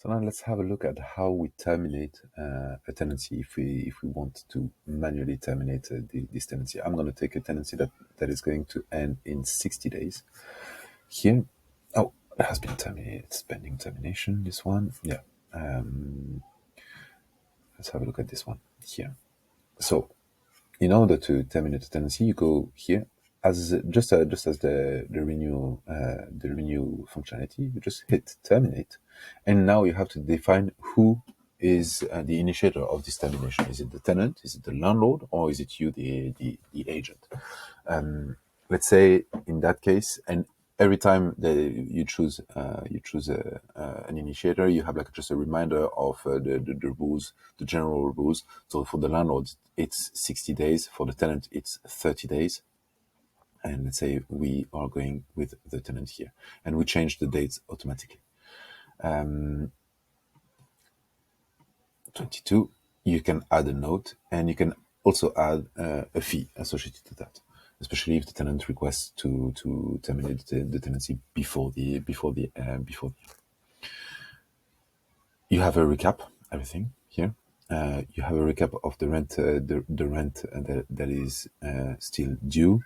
So now let's have a look at how we terminate a tenancy if we want to manually terminate this tenancy. I'm going to take a tenancy that is going to end in 60 days. Here, oh, it has been terminated. It's pending termination. This one, yeah. Let's have a look at this one here. So, in order to terminate a tenancy, you go here as just as the renew functionality. You just hit terminate, and now you have to define who is the initiator of this termination. Is it the tenant? Is it the landlord? Or is it you, the agent? Let's say in that case, and every time that you choose an initiator, you have like just a reminder of the rules, the general rules. So for the landlord, it's 60 days. For the tenant, it's 30 days. And let's say we are going with the tenant here, and we change the dates automatically. 22, you can add a note, and you can also add a fee associated to that, especially if the tenant requests to terminate the tenancy before the. You have a recap, everything here. You have a recap of the rent, the rent that is still due,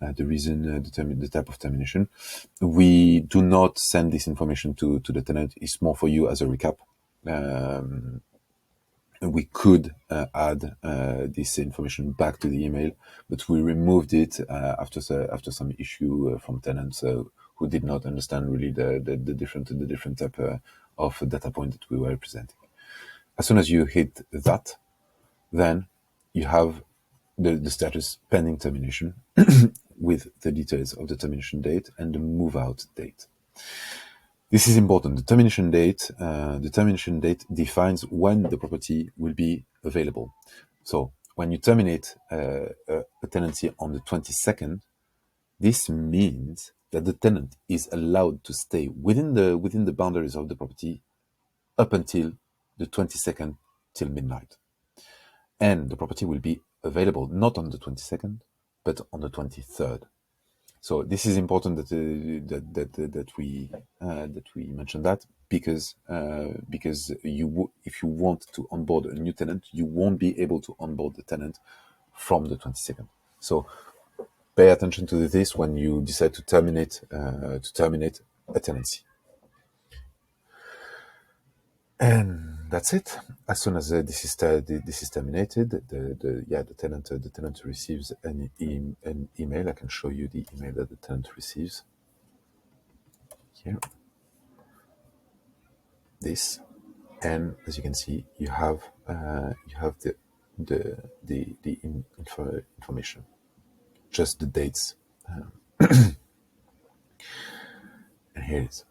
the reason, the type of termination. We do not send this information to the tenant. It's more for you as a recap. We could add this information back to the email, but we removed it after some issue from tenants who did not understand really the different type of data point that we were presenting. As soon as you hit that, then you have the status pending termination with the details of the termination date and the move out date. This is important. The termination date defines when the property will be available. So when you terminate a tenancy on the 22nd, this means that the tenant is allowed to stay within the boundaries of the property up until the 22nd till midnight. And the property will be available not on the 22nd, but on the 23rd. So this is important that we mention that because if you want to onboard a new tenant, you won't be able to onboard the tenant from the 22nd. So pay attention to this when you decide to terminate a tenancy. And that's it. As soon as this is terminated, the tenant receives an email. I can show you the email that the tenant receives here. This, and as you can see, you have the information, just the dates, and here it is.